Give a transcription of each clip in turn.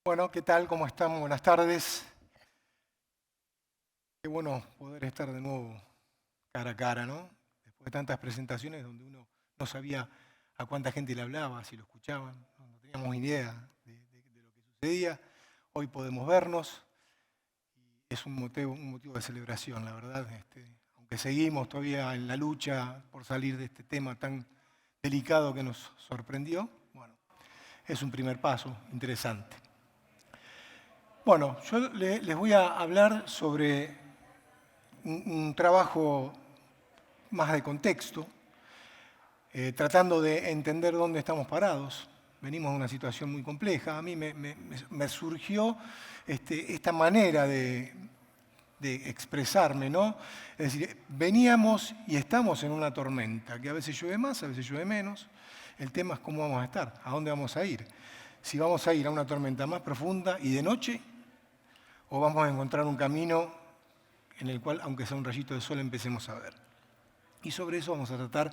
Bueno, ¿qué tal? ¿Cómo están? Buenas tardes. Qué bueno poder estar de nuevo cara a cara, ¿no? Después de tantas presentaciones donde uno no sabía a cuánta gente le hablaba, si lo escuchaban, no teníamos idea de lo que sucedía. Hoy podemos vernos y es un motivo de celebración, la verdad. Aunque seguimos todavía en la lucha por salir de este tema tan delicado que nos sorprendió, bueno, es un primer paso interesante. Bueno, yo les voy a hablar sobre un trabajo más de contexto, tratando de entender dónde estamos parados. Venimos de una situación muy compleja. A mí me surgió esta manera de expresarme, ¿no? Es decir, veníamos y estamos en una tormenta, que a veces llueve más, a veces llueve menos. El tema es cómo vamos a estar, a dónde vamos a ir. Si vamos a ir a una tormenta más profunda y de noche, o vamos a encontrar un camino en el cual, aunque sea un rayito de sol, empecemos a ver. Y sobre eso vamos a tratar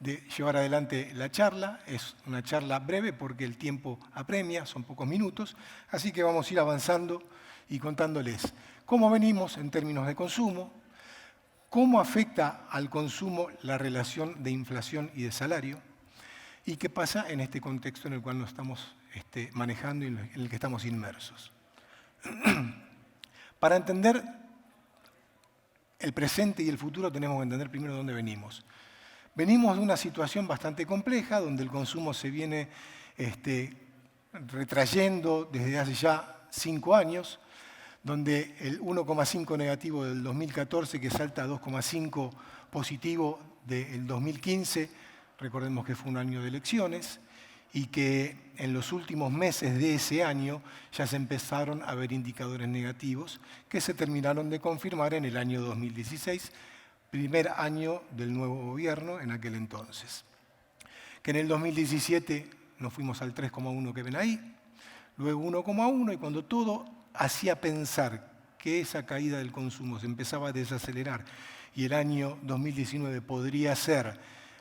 de llevar adelante la charla. Es una charla breve porque el tiempo apremia, son pocos minutos, así que vamos a ir avanzando y contándoles cómo venimos en términos de consumo, cómo afecta al consumo la relación de inflación y de salario, y qué pasa en este contexto en el cual nos estamos manejando y en el que estamos inmersos. Para entender el presente y el futuro tenemos que entender primero dónde venimos. Venimos de una situación bastante compleja donde el consumo se viene retrayendo desde hace ya 5 años, donde el 1,5 negativo del 2014 que salta a 2,5 positivo del 2015, recordemos que fue un año de elecciones, y que en los últimos meses de ese año ya se empezaron a ver indicadores negativos que se terminaron de confirmar en el año 2016, primer año del nuevo gobierno en aquel entonces. Que en el 2017 nos fuimos al 3,1 que ven ahí, luego 1,1 y cuando todo hacía pensar que esa caída del consumo se empezaba a desacelerar y el año 2019 podría ser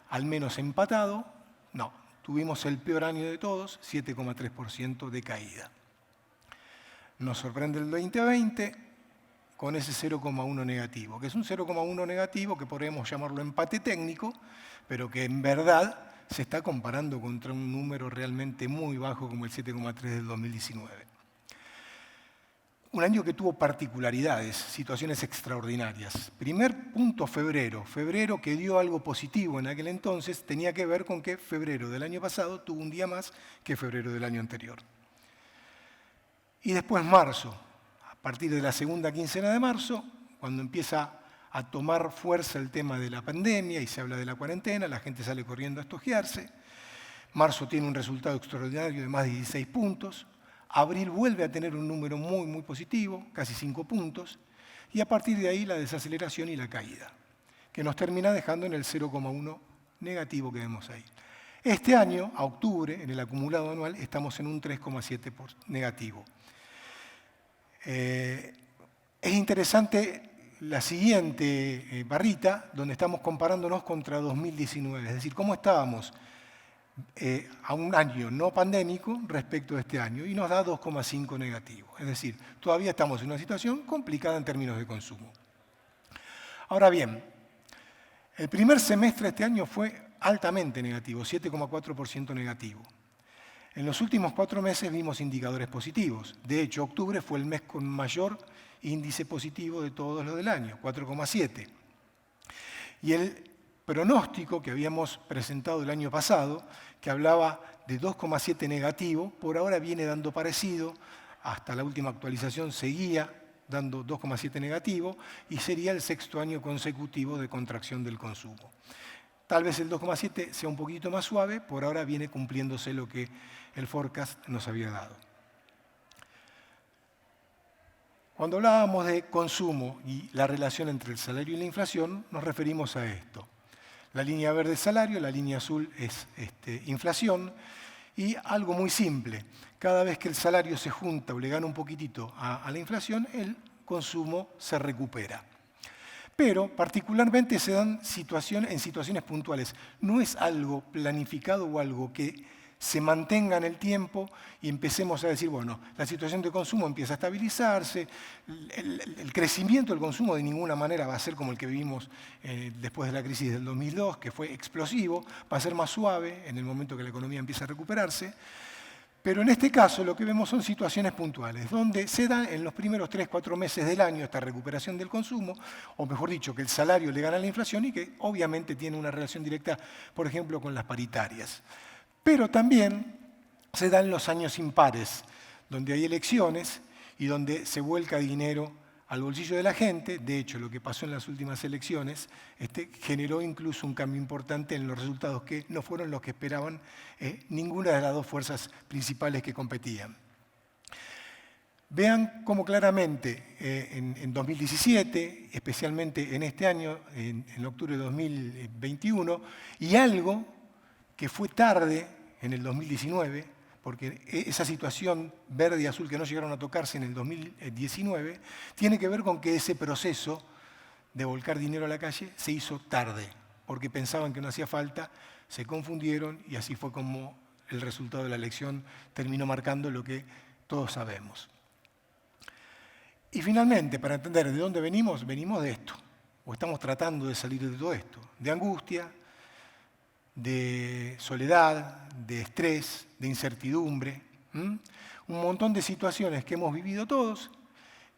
al menos empatado, no. Tuvimos el peor año de todos, 7,3% de caída. Nos sorprende el 2020 con ese 0,1 negativo, que es un 0,1 negativo que podríamos llamarlo empate técnico, pero que en verdad se está comparando contra un número realmente muy bajo como el 7,3 del 2019. Un año que tuvo particularidades, situaciones extraordinarias. Primer punto, febrero. Febrero que dio algo positivo en aquel entonces tenía que ver con que febrero del año pasado tuvo un día más que febrero del año anterior. Y después marzo. A partir de la segunda quincena de marzo, cuando empieza a tomar fuerza el tema de la pandemia y se habla de la cuarentena, la gente sale corriendo a estoquearse. Marzo tiene un resultado extraordinario de más de 16 puntos. Abril vuelve a tener un número muy, muy positivo, casi 5 puntos, y a partir de ahí la desaceleración y la caída, que nos termina dejando en el 0,1 negativo que vemos ahí. Este año, a octubre, en el acumulado anual, estamos en un 3,7 negativo. Es interesante la siguiente barrita, donde estamos comparándonos contra 2019, es decir, cómo estábamos a un año no pandémico respecto a este año y nos da 2,5 negativo. Es decir, todavía estamos en una situación complicada en términos de consumo. Ahora bien, el primer semestre de este año fue altamente negativo, 7,4% negativo. En los últimos 4 meses vimos indicadores positivos. De hecho, octubre fue el mes con mayor índice positivo de todos los del año, 4,7. Y el pronóstico que habíamos presentado el año pasado, que hablaba de 2,7 negativo, por ahora viene dando parecido, hasta la última actualización seguía dando 2,7 negativo y sería el 6º año consecutivo de contracción del consumo. Tal vez el 2,7 sea un poquito más suave, por ahora viene cumpliéndose lo que el forecast nos había dado. Cuando hablábamos de consumo y la relación entre el salario y la inflación, nos referimos a esto. La línea verde es salario, la línea azul es inflación y algo muy simple. Cada vez que el salario se junta o le gana un poquitito a la inflación, el consumo se recupera. Pero particularmente se dan en situaciones puntuales. No es algo planificado o algo que se mantenga en el tiempo y empecemos a decir, bueno, la situación de consumo empieza a estabilizarse, el crecimiento del consumo de ninguna manera va a ser como el que vivimos después de la crisis del 2002, que fue explosivo, va a ser más suave en el momento que la economía empieza a recuperarse. Pero en este caso lo que vemos son situaciones puntuales, donde se da en los primeros 3, 4 meses del año esta recuperación del consumo, o mejor dicho, que el salario le gana a la inflación y que obviamente tiene una relación directa, por ejemplo, con las paritarias. Pero también se dan los años impares, donde hay elecciones y donde se vuelca dinero al bolsillo de la gente. De hecho, lo que pasó en las últimas elecciones generó incluso un cambio importante en los resultados que no fueron los que esperaban ninguna de las dos fuerzas principales que competían. Vean cómo claramente en 2017, especialmente en este año, en octubre de 2021, y algo que fue tarde en el 2019, porque esa situación verde y azul que no llegaron a tocarse en el 2019, tiene que ver con que ese proceso de volcar dinero a la calle se hizo tarde, porque pensaban que no hacía falta, se confundieron y así fue como el resultado de la elección terminó marcando lo que todos sabemos. Y finalmente, para entender de dónde venimos, venimos de esto, o estamos tratando de salir de todo esto, de angustia, de soledad, de estrés, de incertidumbre, un montón de situaciones que hemos vivido todos,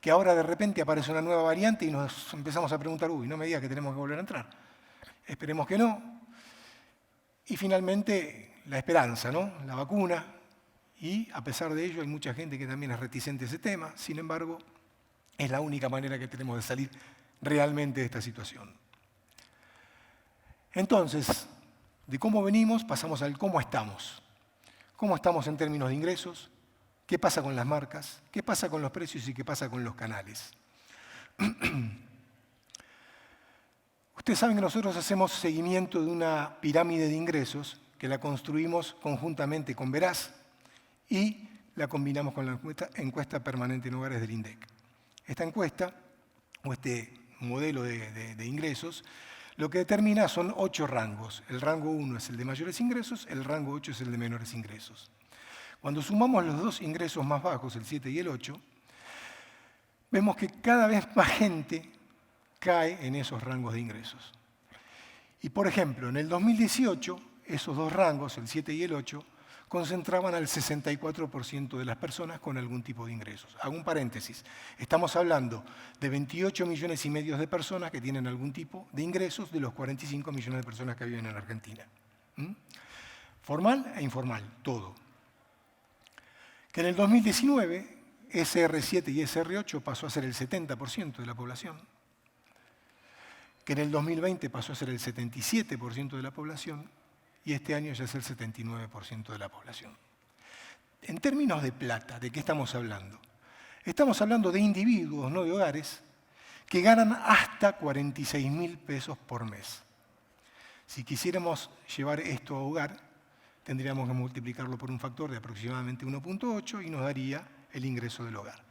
que ahora de repente aparece una nueva variante y nos empezamos a preguntar, uy, no me diga que tenemos que volver a entrar. Esperemos que no. Y finalmente la esperanza, ¿no? La vacuna, y a pesar de ello hay mucha gente que también es reticente a ese tema, sin embargo, es la única manera que tenemos de salir realmente de esta situación. Entonces, de cómo venimos pasamos al cómo estamos. ¿Cómo estamos en términos de ingresos? ¿Qué pasa con las marcas? ¿Qué pasa con los precios y qué pasa con los canales? Ustedes saben que nosotros hacemos seguimiento de una pirámide de ingresos que la construimos conjuntamente con Veraz y la combinamos con la encuesta permanente en hogares del INDEC. Esta encuesta, o este modelo de ingresos, lo que determina son 8 rangos. El rango 1 es el de mayores ingresos, el rango 8 es el de menores ingresos. Cuando sumamos los dos ingresos más bajos, el 7 y el 8, vemos que cada vez más gente cae en esos rangos de ingresos. Y por ejemplo, en el 2018, esos dos rangos, el 7 y el 8, concentraban al 64% de las personas con algún tipo de ingresos. Hago un paréntesis. Estamos hablando de 28 millones y medio de personas que tienen algún tipo de ingresos de los 45 millones de personas que viven en Argentina. Formal e informal, todo. Que en el 2019, SR7 y SR8 pasó a ser el 70% de la población. Que en el 2020 pasó a ser el 77% de la población. Y este año ya es el 79% de la población. En términos de plata, ¿de qué estamos hablando? Estamos hablando de individuos, no de hogares, que ganan hasta 46.000 pesos por mes. Si quisiéramos llevar esto a hogar, tendríamos que multiplicarlo por un factor de aproximadamente 1.8 y nos daría el ingreso del hogar.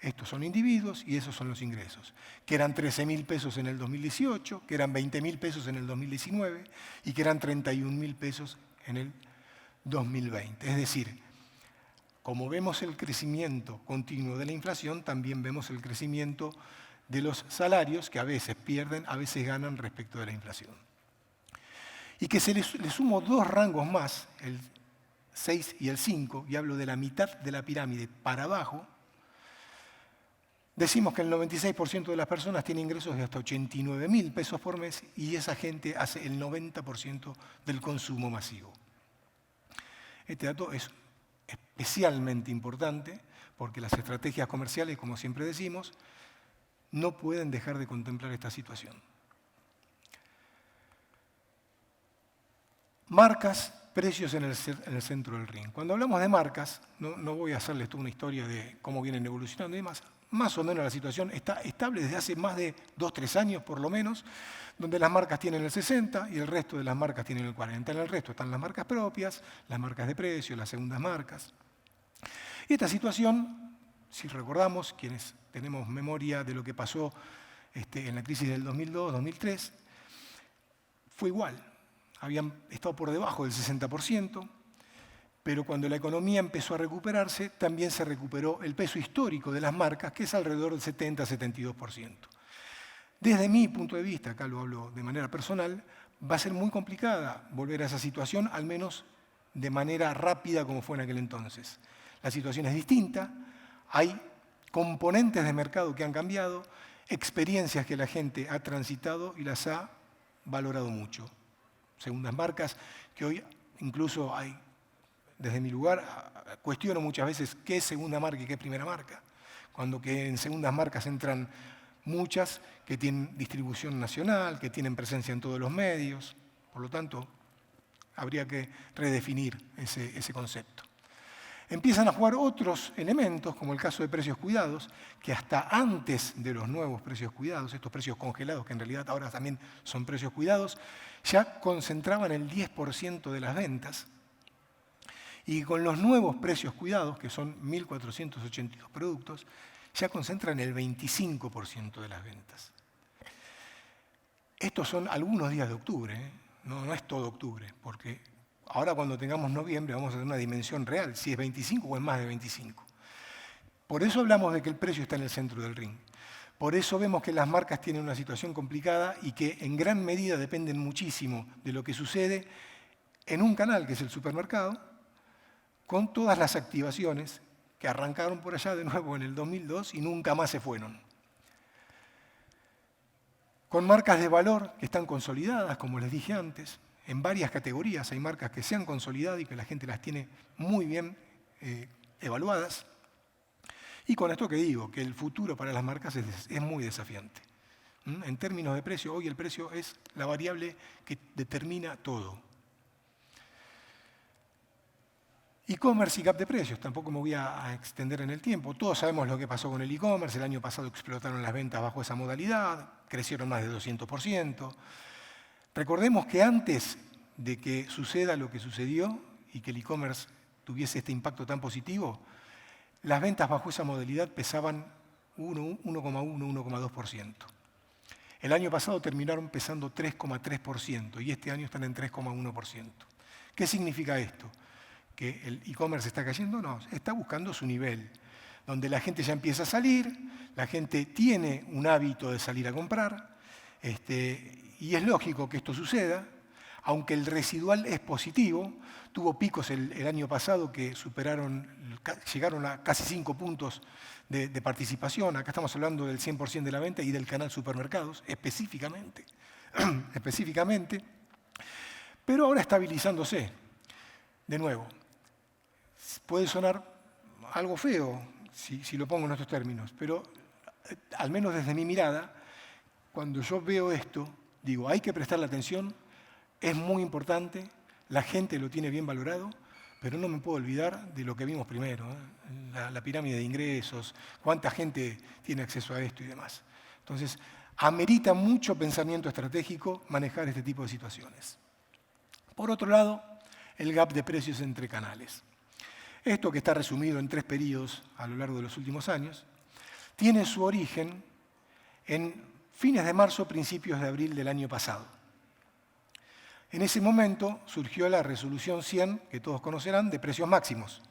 Estos son individuos y esos son los ingresos, que eran 13.000 pesos en el 2018, que eran 20.000 pesos en el 2019 y que eran 31.000 pesos en el 2020. Es decir, como vemos el crecimiento continuo de la inflación, también vemos el crecimiento de los salarios que a veces pierden, a veces ganan respecto de la inflación. Y que se le sumo dos rangos más, el 6 y el 5, y hablo de la mitad de la pirámide para abajo, decimos que el 96% de las personas tiene ingresos de hasta 89.000 pesos por mes y esa gente hace el 90% del consumo masivo. Este dato es especialmente importante porque las estrategias comerciales, como siempre decimos, no pueden dejar de contemplar esta situación. Marcas, precios en el centro del ring. Cuando hablamos de marcas, no voy a hacerles toda una historia de cómo vienen evolucionando y demás. Más o menos la situación está estable desde hace más de 2-3 años por lo menos, donde las marcas tienen el 60 y el resto de las marcas tienen el 40. En el resto están las marcas propias, las marcas de precio, las segundas marcas. Y esta situación, si recordamos, quienes tenemos memoria de lo que pasó en la crisis del 2002-2003, fue igual. Habían estado por debajo del 60%, pero cuando la economía empezó a recuperarse, también se recuperó el peso histórico de las marcas, que es alrededor del 70-72%. Desde mi punto de vista, acá lo hablo de manera personal, va a ser muy complicada volver a esa situación, al menos de manera rápida como fue en aquel entonces. La situación es distinta, hay componentes de mercado que han cambiado, experiencias que la gente ha transitado y las ha valorado mucho. Segundas marcas que hoy incluso hay, desde mi lugar, cuestiono muchas veces qué es segunda marca y qué es primera marca, cuando que en segundas marcas entran muchas que tienen distribución nacional, que tienen presencia en todos los medios, por lo tanto, habría que redefinir ese concepto. Empiezan a jugar otros elementos, como el caso de precios cuidados, que hasta antes de los nuevos precios cuidados, estos precios congelados, que en realidad ahora también son precios cuidados, ya concentraban el 10% de las ventas, y con los nuevos precios cuidados, que son 1.482 productos, ya concentran el 25% de las ventas. Estos son algunos días de octubre, ¿eh? No es todo octubre, porque ahora cuando tengamos noviembre vamos a tener una dimensión real, si es 25 o es más de 25. Por eso hablamos de que el precio está en el centro del ring. Por eso vemos que las marcas tienen una situación complicada y que en gran medida dependen muchísimo de lo que sucede en un canal, que es el supermercado, con todas las activaciones que arrancaron por allá de nuevo en el 2002 y nunca más se fueron. Con marcas de valor que están consolidadas, como les dije antes, en varias categorías hay marcas que se han consolidado y que la gente las tiene muy bien evaluadas. Y con esto que digo, que el futuro para las marcas es muy desafiante. En términos de precio, hoy el precio es la variable que determina todo. E-commerce y gap de precios, tampoco me voy a extender en el tiempo. Todos sabemos lo que pasó con el e-commerce, el año pasado explotaron las ventas bajo esa modalidad, crecieron más de 200%. Recordemos que antes de que suceda lo que sucedió y que el e-commerce tuviese este impacto tan positivo, las ventas bajo esa modalidad pesaban 1,2%. El año pasado terminaron pesando 3,3% y este año están en 3,1%. ¿Qué significa esto? ¿Que el e-commerce está cayendo? No, está buscando su nivel, donde la gente ya empieza a salir, la gente tiene un hábito de salir a comprar, y es lógico que esto suceda, aunque el residual es positivo, tuvo picos el año pasado que llegaron a casi 5 puntos de participación, acá estamos hablando del 100% de la venta y del canal supermercados, específicamente, pero ahora estabilizándose. De nuevo, puede sonar algo feo si lo pongo en estos términos, pero al menos desde mi mirada, cuando yo veo esto, digo, hay que prestarle atención, es muy importante, la gente lo tiene bien valorado, pero no me puedo olvidar de lo que vimos primero, la pirámide de ingresos, cuánta gente tiene acceso a esto y demás. Entonces, amerita mucho pensamiento estratégico manejar este tipo de situaciones. Por otro lado, el gap de precios entre canales. Esto, que está resumido en 3 periodos a lo largo de los últimos años, tiene su origen en fines de marzo, principios de abril del año pasado. En ese momento surgió la resolución 100, que todos conocerán, de precios máximos.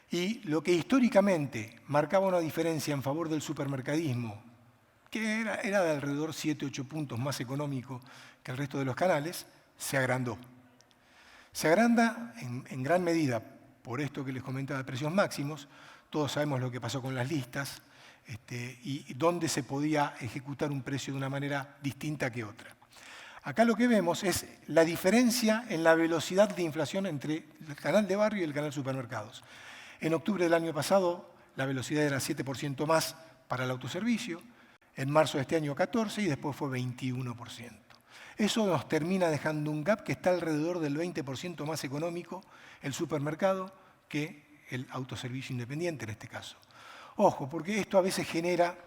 Y lo que históricamente marcaba una diferencia en favor del supermercadismo, que era de alrededor 7-8 puntos más económico que el resto de los canales, se agrandó. Se agranda en gran medida por esto que les comentaba de precios máximos. Todos sabemos lo que pasó con las listas y dónde se podía ejecutar un precio de una manera distinta que otra. Acá lo que vemos es la diferencia en la velocidad de inflación entre el canal de barrio y el canal supermercados. En octubre del año pasado la velocidad era 7% más para el autoservicio, en marzo de este año 14% y después fue 21%. Eso nos termina dejando un gap que está alrededor del 20% más económico el supermercado que el autoservicio independiente en este caso. Ojo, porque esto a veces genera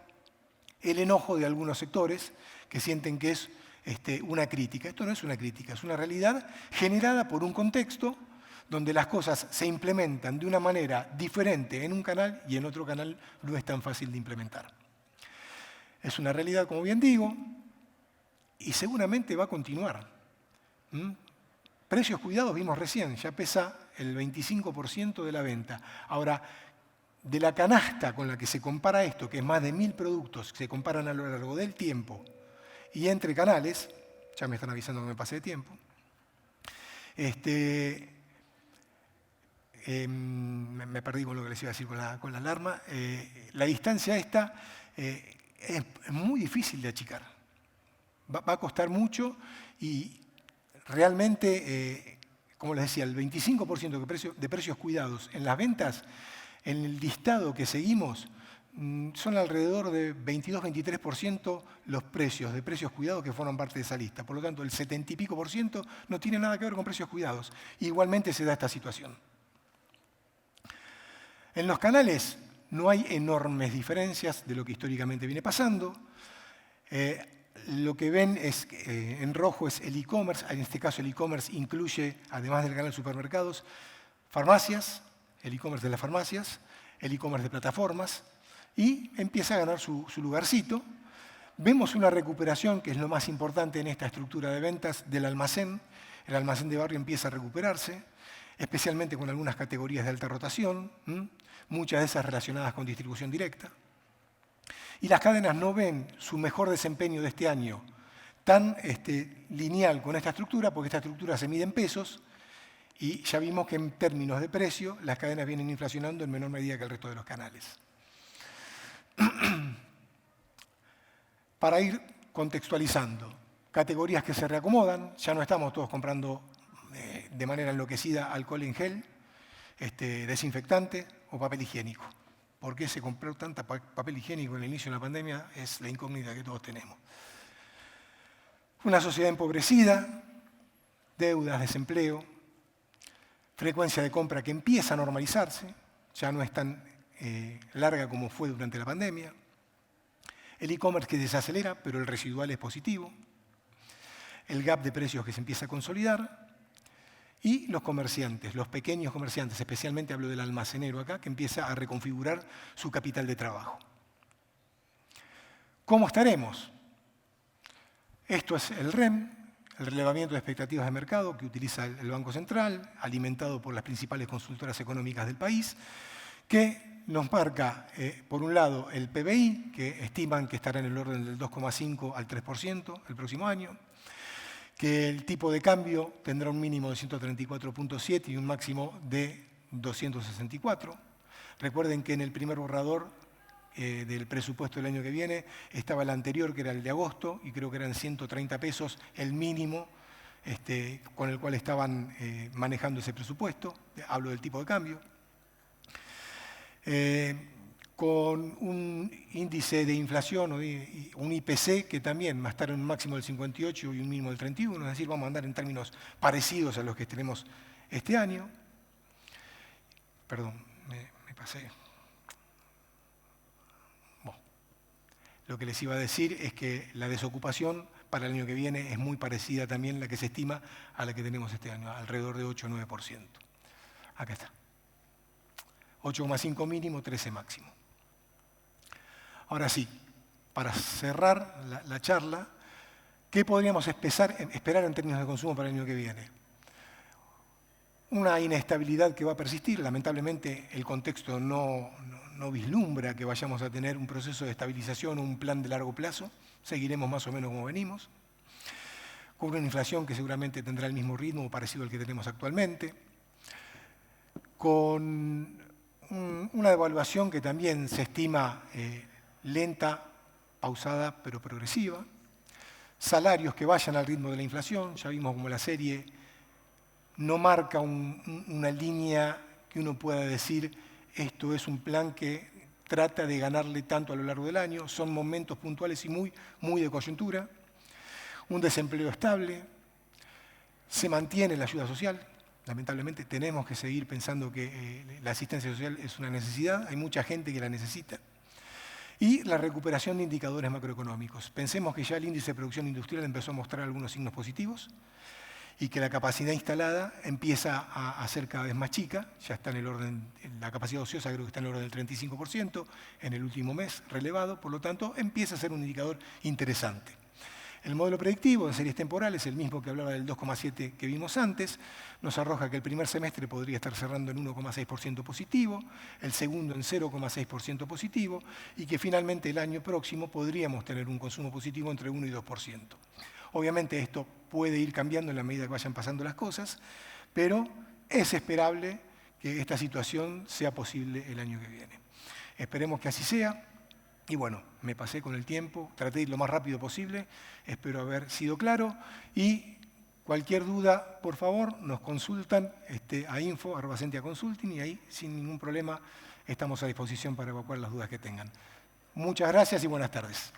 el enojo de algunos sectores que sienten que es una crítica. Esto no es una crítica, es una realidad generada por un contexto donde las cosas se implementan de una manera diferente en un canal y en otro canal no es tan fácil de implementar. Es una realidad, como bien digo, y seguramente va a continuar. Precios cuidados vimos recién, ya pesa el 25% de la venta. Ahora, de la canasta con la que se compara esto, que es más de 1000 productos que se comparan a lo largo del tiempo, y entre canales, ya me están avisando que me pasé de tiempo, me perdí con lo que les iba a decir con la alarma, la distancia esta es muy difícil de achicar. Va a costar mucho y realmente, como les decía, el 25% de precios cuidados en las ventas, en el listado que seguimos, son alrededor de 22-23% los precios de precios cuidados que forman parte de esa lista. Por lo tanto, el 70 y pico % no tiene nada que ver con precios cuidados. Igualmente se da esta situación. En los canales no hay enormes diferencias de lo que históricamente viene pasando. Lo que ven es, en rojo es el e-commerce. En este caso el e-commerce incluye, además del canal supermercados, farmacias, el e-commerce de las farmacias, el e-commerce de plataformas, y empieza a ganar su lugarcito. Vemos una recuperación, que es lo más importante en esta estructura de ventas, del almacén. El almacén de barrio empieza a recuperarse, especialmente con algunas categorías de alta rotación, muchas de esas relacionadas con distribución directa. Y las cadenas no ven su mejor desempeño de este año tan lineal con esta estructura, porque esta estructura se mide en pesos, y ya vimos que en términos de precio las cadenas vienen inflacionando en menor medida que el resto de los canales. Para ir contextualizando, categorías que se reacomodan, ya no estamos todos comprando de manera enloquecida alcohol en gel, desinfectante o papel higiénico. ¿Por qué se compró tanta papel higiénico en el inicio de la pandemia? Es la incógnita que todos tenemos. Una sociedad empobrecida, deudas, desempleo, frecuencia de compra que empieza a normalizarse, ya no es tan larga como fue durante la pandemia. El e-commerce que desacelera, pero el residual es positivo. El gap de precios que se empieza a consolidar. Y los comerciantes, los pequeños comerciantes, especialmente hablo del almacenero acá, que empieza a reconfigurar su capital de trabajo. ¿Cómo estaremos? Esto es el REM, el relevamiento de expectativas de mercado que utiliza el Banco Central, alimentado por las principales consultoras económicas del país, que nos marca, por un lado, el PBI, que estiman que estará en el orden del 2,5 al 3% el próximo año, que el tipo de cambio tendrá un mínimo de 134.7 y un máximo de 264. Recuerden que en el primer borrador del presupuesto del año que viene estaba el anterior, que era el de agosto, y creo que eran 130 pesos el mínimo con el cual estaban manejando ese presupuesto. Hablo del tipo de cambio. Con un índice de inflación o un IPC que también va a estar en un máximo del 58 y un mínimo del 31, es decir, vamos a andar en términos parecidos a los que tenemos este año. Perdón, me pasé. Bueno, lo que les iba a decir es que la desocupación para el año que viene es muy parecida también a la que se estima a la que tenemos este año, alrededor de 8 o 9%. Acá está. 8,5 mínimo, 13 máximo. Ahora sí, para cerrar la charla, ¿qué podríamos esperar en términos de consumo para el año que viene? Una inestabilidad que va a persistir. Lamentablemente, el contexto no vislumbra que vayamos a tener un proceso de estabilización o un plan de largo plazo. Seguiremos más o menos como venimos. Con una inflación que seguramente tendrá el mismo ritmo o parecido al que tenemos actualmente. Con una devaluación que también se estima lenta, pausada, pero progresiva. Salarios que vayan al ritmo de la inflación. Ya vimos como la serie no marca una línea que uno pueda decir esto es un plan que trata de ganarle tanto a lo largo del año. Son momentos puntuales y muy de coyuntura. Un desempleo estable. Se mantiene la ayuda social. Lamentablemente tenemos que seguir pensando que la asistencia social es una necesidad. Hay mucha gente que la necesita. Y la recuperación de indicadores macroeconómicos. Pensemos que ya el índice de producción industrial empezó a mostrar algunos signos positivos y que la capacidad instalada empieza a ser cada vez más chica. Ya está en el orden, la capacidad ociosa creo que está en el orden del 35% en el último mes relevado. Por lo tanto, empieza a ser un indicador interesante. El modelo predictivo en series temporales, el mismo que hablaba del 2,7 que vimos antes, nos arroja que el primer semestre podría estar cerrando en 1,6% positivo, el segundo en 0,6% positivo, y que finalmente el año próximo podríamos tener un consumo positivo entre 1 y 2%. Obviamente esto puede ir cambiando en la medida que vayan pasando las cosas, pero es esperable que esta situación sea posible el año que viene. Esperemos que así sea. Y bueno, me pasé con el tiempo, traté de ir lo más rápido posible, espero haber sido claro. Y cualquier duda, por favor, nos consultan a info@sentia-consulting y ahí, sin ningún problema, estamos a disposición para evacuar las dudas que tengan. Muchas gracias y buenas tardes.